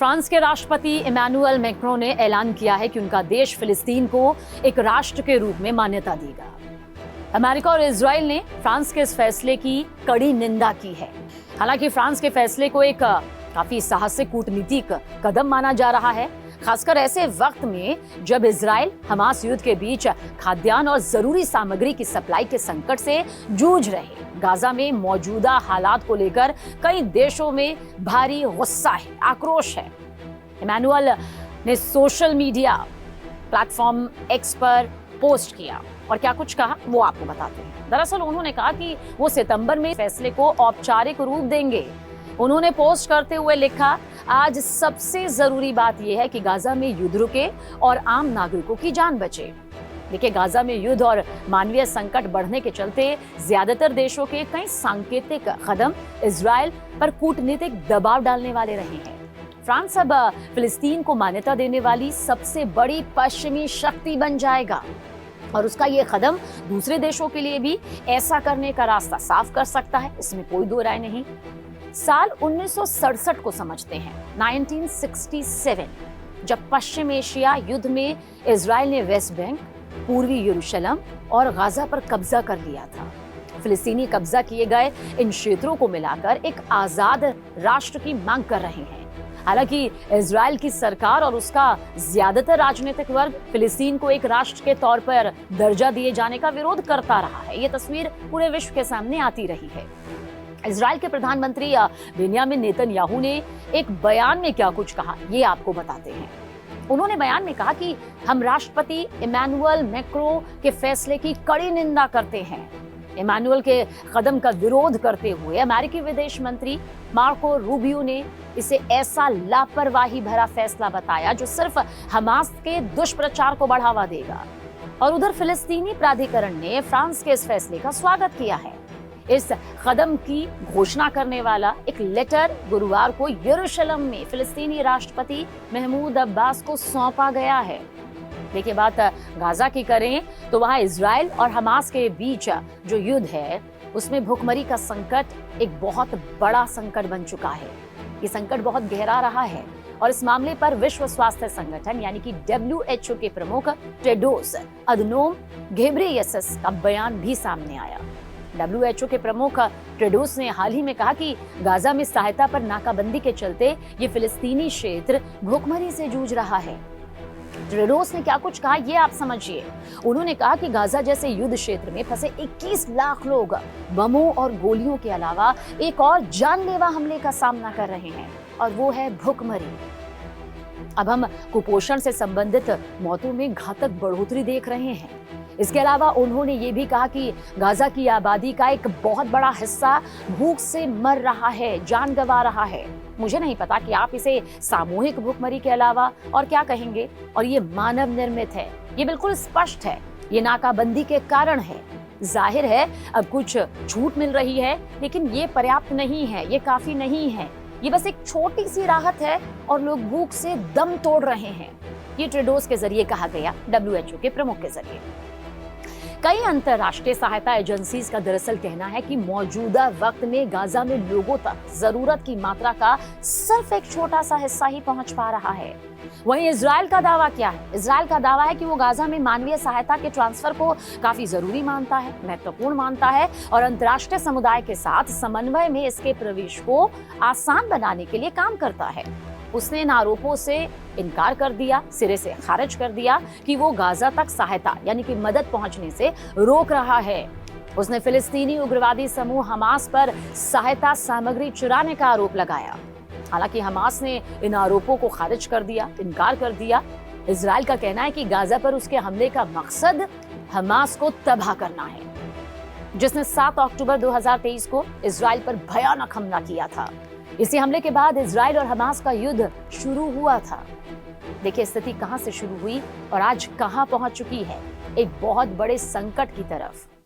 France के राष्ट्रपति Emmanuel Macron ने ऐलान किया है कि उनका देश फिलिस्तीन को एक राष्ट्र के रूप में मान्यता देगा। अमेरिका और इजराइल ने फ्रांस के इस फैसले की कड़ी निंदा की है। हालांकि फ्रांस के फैसले को एक काफी साहसिक कूटनीतिक कदम माना जा रहा है, खासकर ऐसे वक्त में जब इजराइल हमास युद्ध के बीच खाद्यान्न और जरूरी सामग्री की सप्लाई के संकट से जूझ रहे। गाजा में मौजूदा हालात को लेकर कई देशों में भारी गुस्सा है, आक्रोश है। इमैनुअल ने सोशल मीडिया प्लेटफॉर्म एक्स पर पोस्ट किया और क्या कुछ कहा वो आपको बताते हैं। दरअसल उन्होंने कहा कि वो सितंबर में फैसले को औपचारिक रूप देंगे। उन्होंने पोस्ट करते हुए लिखा, आज सबसे जरूरी बात यह है कि गाजा में युद्ध रुके और आम नागरिकों की जान बचे। देखिए, गाजा में युद्ध और मानवीय संकट बढ़ने के चलते ज्यादातर देशों के कई सांकेतिक कदम इजराइल पर कूटनीतिक दबाव डालने वाले रहे हैं। फ्रांस अब फिलिस्तीन को मान्यता देने वाली सबसे बड़ी पश्चिमी शक्ति बन जाएगा और उसका ये कदम दूसरे देशों के लिए भी ऐसा करने का रास्ता साफ कर सकता है, इसमें कोई दो राय नहीं। साल 1967 को समझते हैं, 1967, जब पश्चिम एशिया युद्ध में इजराइल ने वेस्ट बैंक, पूर्वी यरूशलेम और गाजा पर कब्जा कर लिया था। फिलिस्तीनी कब्जा किए गए इन क्षेत्रों को मिलाकर एक आजाद राष्ट्र की मांग कर रहे हैं। हालांकि इजराइल की सरकार और उसका ज्यादातर राजनीतिक वर्ग फिलिस्तीन को एक राष्ट्र के तौर पर दर्जा दिए जाने का विरोध करता रहा है। ये तस्वीर पूरे विश्व के सामने आती रही है। इजराइल के प्रधानमंत्री बेंयामिन नेतन्याहू ने एक बयान में क्या कुछ कहा ये आपको बताते हैं। उन्होंने बयान में कहा कि हम राष्ट्रपति इमैनुअल मैक्रों के फैसले की कड़ी निंदा करते हैं। इमैनुअल के कदम का विरोध करते हुए अमेरिकी विदेश मंत्री मार्को रूबियो ने इसे ऐसा लापरवाही भरा फैसला बताया जो सिर्फ हमास के दुष्प्रचार को बढ़ावा देगा। और उधर फिलिस्तीनी प्राधिकरण ने फ्रांस के इस फैसले का स्वागत किया है। इस कदम की घोषणा करने वाला एक लेटर गुरुवार को यरूशलेम में फिलिस्तीनी राष्ट्रपति महमूद अब्बास को सौंपा गया है। देखिए, बात गाजा की करें तो वहां इजराइल और हमास के बीच जो युद्ध है उसमें भूखमरी का संकट एक बहुत बड़ा संकट बन चुका है। ये संकट बहुत गहरा रहा है और इस मामले पर विश्व स्वास्थ्य संगठन यानी कि WHO के प्रमुख टेड्रोस अधनोम घेब्रेयेसस का बयान भी सामने आया। WHO के प्रमुख टेड्रोस ने हाल ही में कहा कि गाजा में सहायता पर नाकाबंदी के चलते ये फिलिस्तीनी क्षेत्र भूखमरी से जूझ रहा है। टेड्रोस ने क्या कुछ कहा ये आप समझिए। उन्होंने कहा कि गाजा जैसे युद्ध क्षेत्र में फंसे 21 लाख लोग बमों और गोलियों के अलावा एक और जानलेवा हमले का सामना कर रहे हैं और वो है भूखमरी। अब हम कुपोषण से संबंधित मौतों में घातक बढ़ोतरी देख रहे हैं। इसके अलावा उन्होंने ये भी कहा कि गाजा की आबादी का एक बहुत बड़ा हिस्सा भूख से मर रहा है, जान गंवा रहा है। मुझे नहीं पता कि आप इसे सामूहिक भूखमरी के अलावा और क्या कहेंगे। और ये मानव निर्मित है, ये बिल्कुल स्पष्ट है, ये नाकाबंदी के कारण है। जाहिर है अब कुछ छूट मिल रही है, लेकिन ये पर्याप्त नहीं है, ये काफी नहीं है। ये बस एक छोटी सी राहत है और लोग भूख से दम तोड़ रहे हैं। ये टेड्रोस के जरिए कहा गया, WHO के प्रमुख के जरिए। कई अंतर्राष्ट्रीय सहायता एजेंसीज का दरअसल कहना है कि मौजूदा वक्त में गाजा में लोगों तक जरूरत की मात्रा का सिर्फ एक छोटा सा हिस्सा ही पहुंच पा रहा है। वहीं इजराइल का दावा क्या है? इजराइल का दावा है कि वो गाजा में मानवीय सहायता के ट्रांसफर को काफी जरूरी मानता है, महत्वपूर्ण मानता है और अंतर्राष्ट्रीय समुदाय के साथ समन्वय में इसके प्रवेश को आसान बनाने के लिए काम करता है। उसने इन आरोपों से इनकार कर दिया, सिरे से खारिज कर दिया कि वो गाजा तक सहायता यानी कि मदद पहुंचने से रोक रहा है। उसने फिलिस्तीनी उग्रवादी समूह हमास पर सहायता सामग्री चुराने का आरोप लगाया। हालांकि हमास ने इन आरोपों को खारिज कर दिया, इनकार कर दिया। इजराइल का कहना है कि गाजा पर उसके हमले का मकसद हमास को तबाह करना है, जिसने 7 अक्टूबर 2023 को इजराइल पर भयानक हमला किया था। इसी हमले के बाद इजराइल और हमास का युद्ध शुरू हुआ था। देखिए, स्थिति कहां से शुरू हुई और आज कहां पहुंच चुकी है, एक बहुत बड़े संकट की तरफ।